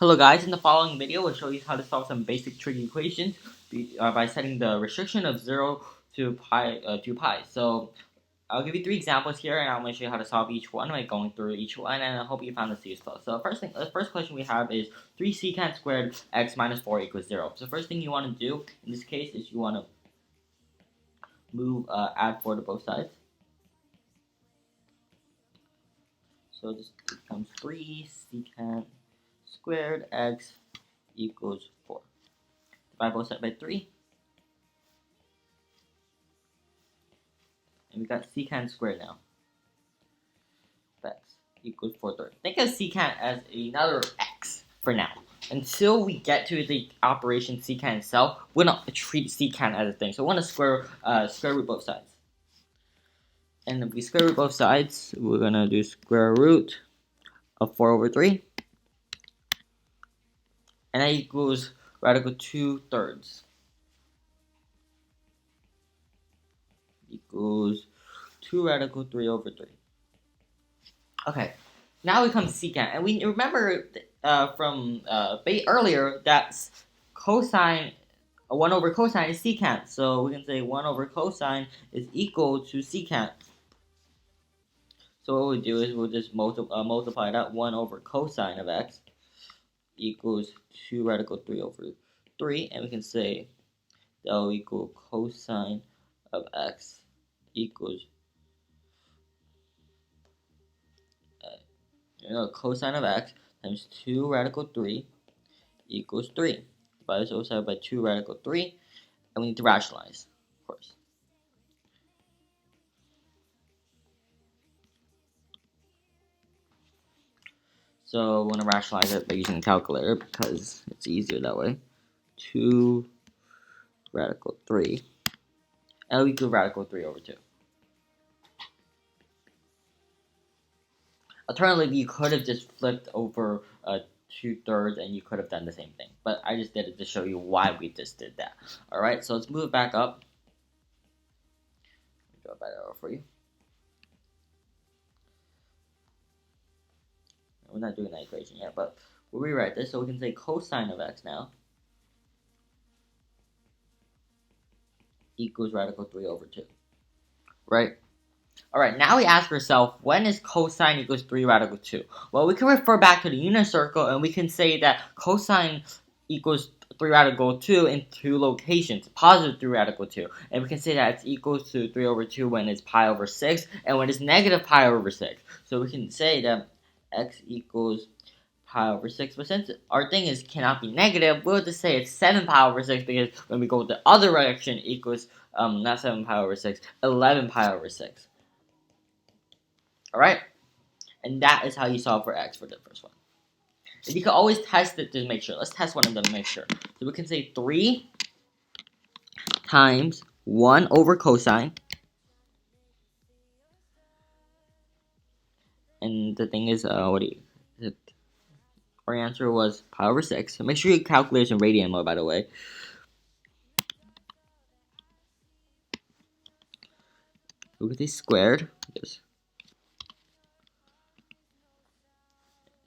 Hello guys, in the following video we'll show you how to solve some basic trig equations by setting the restriction of 0 to pi. So I'll give you 3 examples here and I'm going to show you how to solve each one by going through each one, and I hope you found this useful. So the first question we have is 3 secant squared x minus 4 equals 0. So the first thing you want to do in this case is you want to move add 4 to both sides. So this becomes 3 secant squared x equals 4. Divide both sides by 3. And we got secant squared now. X equals 4/3. Think of secant as another x for now. Until we get to the operation secant itself, we're not treat secant as a thing. So we want to square root both sides. And if we square root both sides, we're gonna do square root of 4/3. And that equals radical 2/3. Equals 2 radical 3/3. Okay, now we come to secant, and we remember from earlier that cosine 1 over cosine is secant, so we can say 1 over cosine is equal to secant. So what we do is we'll just multiply that 1 over cosine of x equals 2 radical 3/3, and we can say that will equal cosine of x equals cosine of x times 2 radical 3 equals 3. Divide this over by 2 radical 3, and we need to rationalize, of course. So we want to rationalize it by using a calculator because it's easier that way. 2 radical 3, and we equal radical 3/2. Alternatively, you could have just flipped over 2/3 and you could have done the same thing. But I just did it to show you why we just did that. Alright, so let's move it back up. Let me draw that arrow for you. We're not doing that equation yet, but we'll rewrite this so we can say cosine of x now equals radical 3/2. Right? Alright, now we ask ourselves, when is cosine equals 3 radical 2? Well, we can refer back to the unit circle and we can say that cosine equals 3 radical 2 in 2 locations, positive 3 radical 2. And we can say that it's equals to 3/2 when it's pi over 6 and when it's negative pi over 6. So we can say that x equals pi over 6. But since our thing is cannot be negative, we'll just say it's 7 pi over 6 because when we go the other direction equals, not 7 pi over 6, 11 pi over 6. Alright? And that is how you solve for x for the first one. And you can always test it to make sure. Let's test one of them to make sure. So we can say 3 times 1 over cosine. And the thing is, our answer was pi over 6. So make sure you calculate in radian mode, by the way. Look at this squared. Is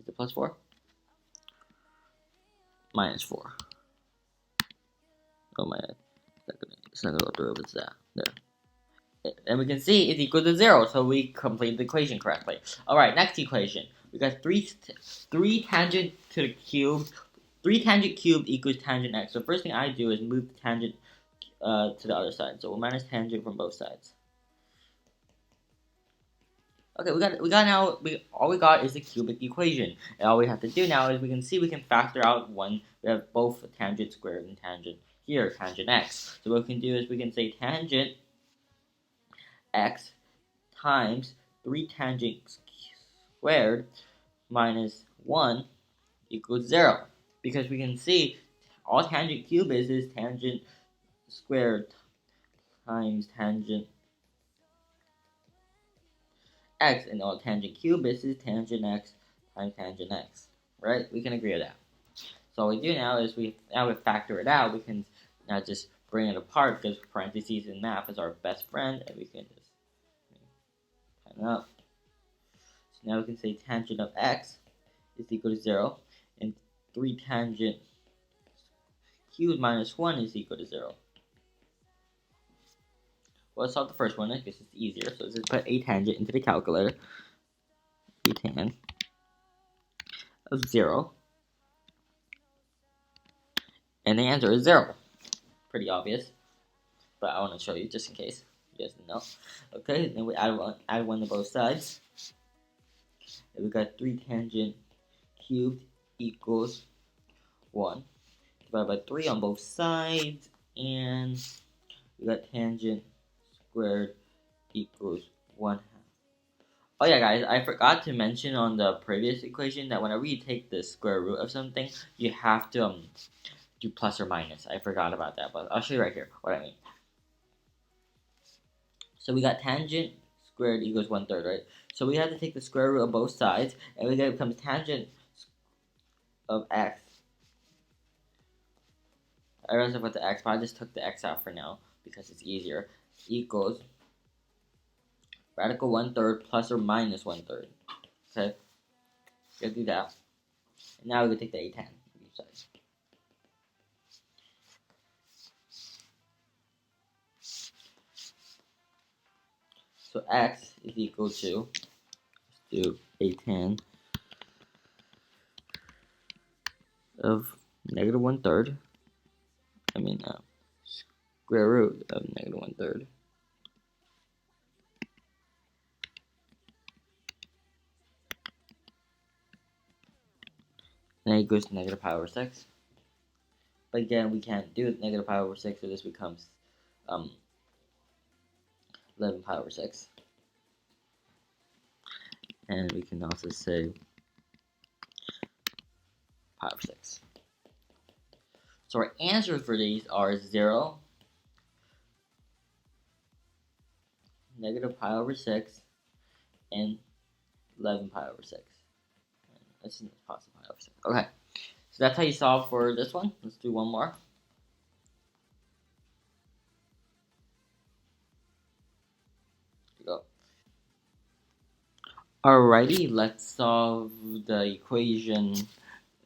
it plus 4? Minus 4. Oh my god. It's not going to go through, it's that. There. And we can see it's equal to 0, so we completed the equation correctly. Alright, next equation. We got 3 tangent to the cube. 3 tangent cubed equals tangent x. So first thing I do is move the tangent to the other side. So we'll minus tangent from both sides. Okay, all we got is the cubic equation. And all we have to do now is we can factor out one. We have both tangent squared and tangent here, tangent x. So what we can do is we can say tangent x times 3 tangent squared minus 1 equals 0. Because we can see all tangent cube is tangent squared times tangent x, and all tangent cube is tangent x times tangent x. Right? We can agree on that. So all we do now is we factor it out. We can now just bring it apart because parentheses in math is our best friend, and we can just tighten up. So now we can say tangent of x is equal to 0, and 3 tangent cubed minus 1 is equal to 0. Well, let's solve the first one. I guess it's easier. So let's just put a tangent into the calculator. A tan of 0. And the answer is 0. Pretty obvious. But I want to show you just in case you guys didn't know. Okay, then we add one to both sides. And we got 3 tangent cubed equals 1. Divided by 3 on both sides. And we got tangent squared equals 1/2. Oh yeah, guys, I forgot to mention on the previous equation that whenever you take the square root of something, you have to do plus or minus. I forgot about that, but I'll show you right here what I mean. So we got tangent squared equals 1/3, right? So we have to take the square root of both sides, and we get it becomes tangent of x. I realized I put the x, but I just took the x out for now because it's easier. Equals radical 1/3 plus or minus 1/3. Okay, gotta do that. And now we can take the a tan on each side. So x is equal to, let's do a tan of negative 1/3. I mean, square root of negative 1/3. And then it goes to negative pi over 6. But again, we can't do negative pi over 6, so this becomes 11 pi over 6. And we can also say pi over 6. So our answers for these are 0, negative pi over 6, and 11 pi over 6. That's positive pi over 6. Okay, so that's how you solve for this one. Let's do one more. Go. Alrighty, let's solve the equation,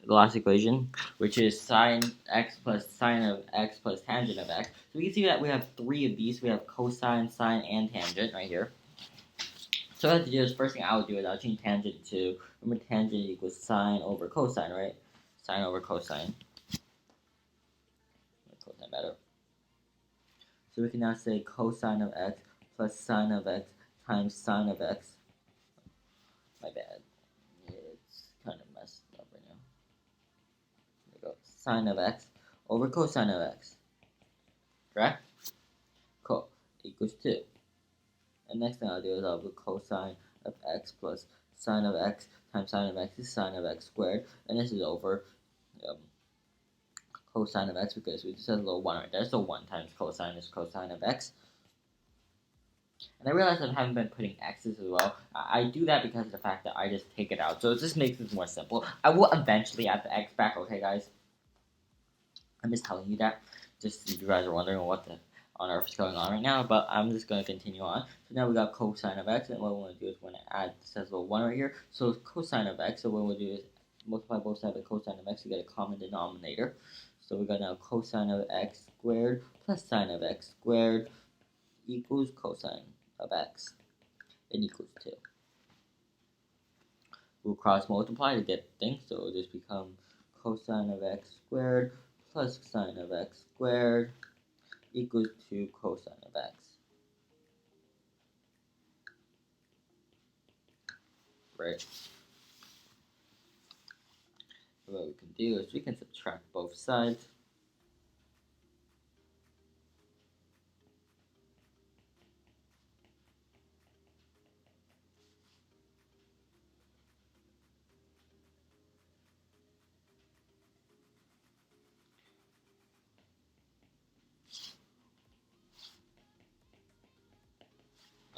the last equation, which is sine x plus sine of x plus tangent of x. So we can see that we have 3 of these. We have cosine, sine, and tangent right here. So what I have to do is, first thing I would do is I'll change tangent to, remember tangent equals sine over cosine, right? Sine over cosine. Cosine better. So we can now say cosine of x plus sine of x times sine of x. My bad. It's kind of messed up right now. There we go. Sine of x over cosine of x. Correct? Cool. Equals 2. And next thing I'll do is I'll put cosine of x plus sine of x times sine of x is sine of x squared. And this is over cosine of x because we just had a little 1 right there. So 1 times cosine is cosine of x. And I realize I haven't been putting x's as well. I do that because of the fact that I just take it out. So it just makes it more simple. I will eventually add the x back, okay guys? I'm just telling you that. Just if you guys are wondering what the on earth is going on right now. But I'm just going to continue on. So now we got cosine of x. And what we want to do is we're going to add, this has a little 1 right here. So cosine of x. So what we'll do is multiply both sides by cosine of x to get a common denominator. So we got now cosine of x squared plus sine of x squared equals cosine of x. It equals 2. We'll cross multiply to get things, so it'll just become cosine of x squared plus sine of x squared equals 2 cosine of x. Right. So what we can do is we can subtract both sides.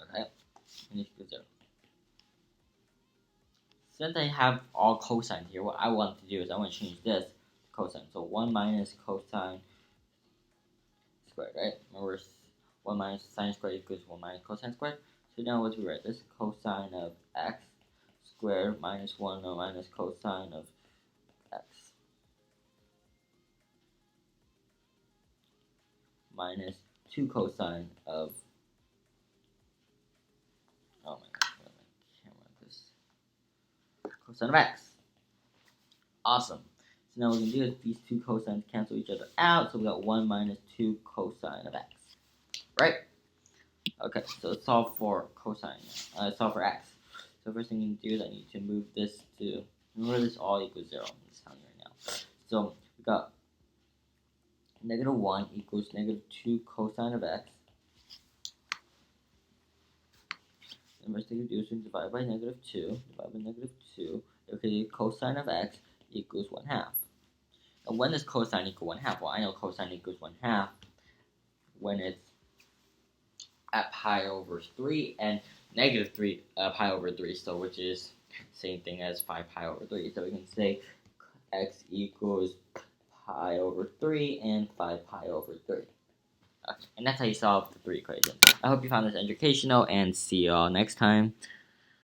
Okay, and equals 0. Since I have all cosine here, what I want to do is I want to change this to cosine. So 1 minus cosine squared, right? Remember, 1 minus sine squared equals 1 minus cosine squared. So now what do we write? This cosine of x squared minus 1 minus cosine of x. minus 2 cosine of, oh my gosh, where my camera this, cosine of x. Awesome. So now what we can do is these two cosines cancel each other out, so we got 1 minus 2 cosine of x. Right? Okay, so let's solve for cosine. Solve for x. So first thing you can do is I need to move this to, remember this all equals 0. I'm just telling you right now. So we got negative 1 equals negative 2 cosine of x. And first thing you do is we divide by negative 2. Divide by negative 2. Okay, cosine of x equals 1/2. And when does cosine equal 1/2? Well, I know cosine equals 1/2 when it's at pi over 3 and negative 3 pi over 3, so which is same thing as 5 pi over 3. So we can say x equals pi over 3 and 5 pi over 3. Okay, and that's how you solve the 3 equations. I hope you found this educational, and see you all next time.